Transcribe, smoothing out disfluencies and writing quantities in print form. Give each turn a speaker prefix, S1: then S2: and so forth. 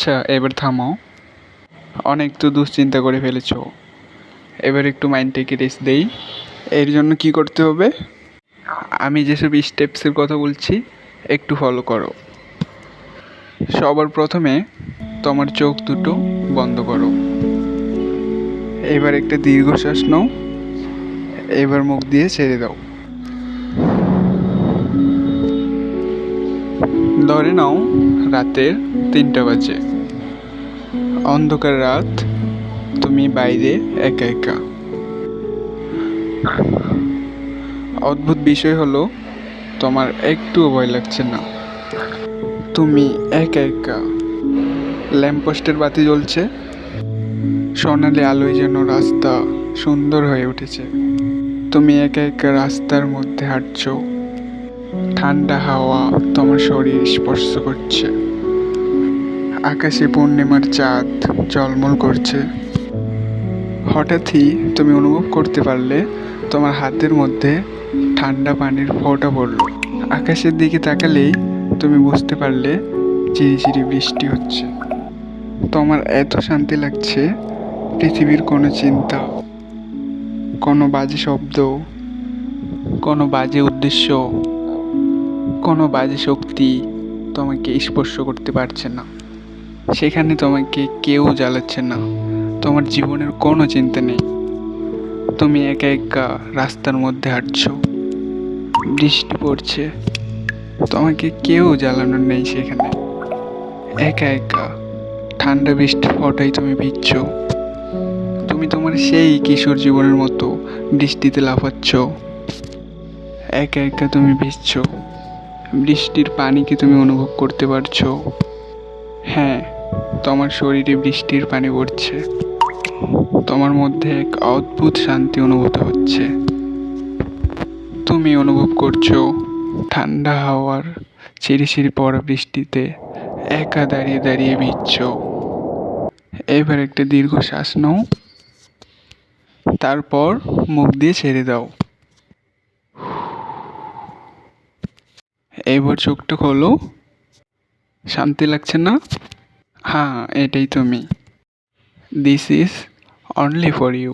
S1: আচ্ছা, এবার থামো। অনেক তো দুশ্চিন্তা করে ফেলেছো। এবার একটু মাইন্ডটাকে রেস্ট দেই। এর জন্য কি করতে হবে? আমি যেসব স্টেপসের কথা বলছি একটু ফলো করো। সবার প্রথমে তোমার চোখ দুটো বন্ধ করো। এবার একটা দীর্ঘশ্বাস নাও। এবার মুখ দিয়ে ছেড়ে দাও। ধরে নাও রাতের 3টা বাজে। অন্ধকার রাত, তুমি বাইরে একা একা। অদ্ভুত বিষয় হলো তোমার একটুও ভয় লাগছে না। তুমি একা একা। ল্যাম্পপোস্টের বাতি জ্বলছে, সোনালি আলোয় যেন রাস্তা সুন্দর হয়ে উঠেছে। তুমি একা একা রাস্তার মধ্যে হাঁটছো। ঠান্ডা হাওয়া তোমার শরীর স্পর্শ করছে। আকাশে পূর্ণিমার চাঁদ ঝলমল করছে। হঠাৎই তুমি অনুভব করতে পারলে তোমার হাতের মধ্যে ঠান্ডা পানির ফোঁটা পড়ল। আকাশের দিকে তাকালেই তুমি বুঝতে পারলে ঝিরিঝিরি বৃষ্টি হচ্ছে। তোমার এত শান্তি লাগছে, পৃথিবীর কোনো চিন্তা, কোনো বাজে শব্দ, কোনো বাজে উদ্দেশ্য, কোনো বাজে শক্তি তোমাকে স্পর্শ করতে পারছে না। সেখানে তোমাকে কেউ জ্বালাচ্ছে না। তোমার জীবনের কোনো চিন্তা নেই। তুমি একা একা রাস্তার মধ্যে হাঁটছো। বৃষ্টি পড়ছে, তোমাকে কেউ জ্বালানোর নেই সেখানে। একা একা ঠান্ডা বৃষ্টির ফোঁটায় তুমি ভিজছো। তুমি তোমার সেই কিশোর জীবনের মতো বৃষ্টিতে লাফাচ্ছ। একা একা তুমি ভিজছো। বৃষ্টির পানিকে তুমি অনুভব করতে পারছো। হ্যাঁ, তোমার শরীরে বৃষ্টির পানি পড়ছে। তোমার মধ্যে এক অদ্ভুত শান্তি অনুভূত হচ্ছে। তুমি অনুভব করছো ঠান্ডা হাওয়ার ছিঁড়ি পড়া বৃষ্টিতে একা দাঁড়িয়ে দাঁড়িয়ে ভিজছো। এবার একটা দীর্ঘ শ্বাস নাও, তারপর মুখ দিয়ে ছেড়ে দাও। এবার চোখটা খোলো। শান্তি লাগছে না? হ্যাঁ, এটাই তুমি। This is only for you.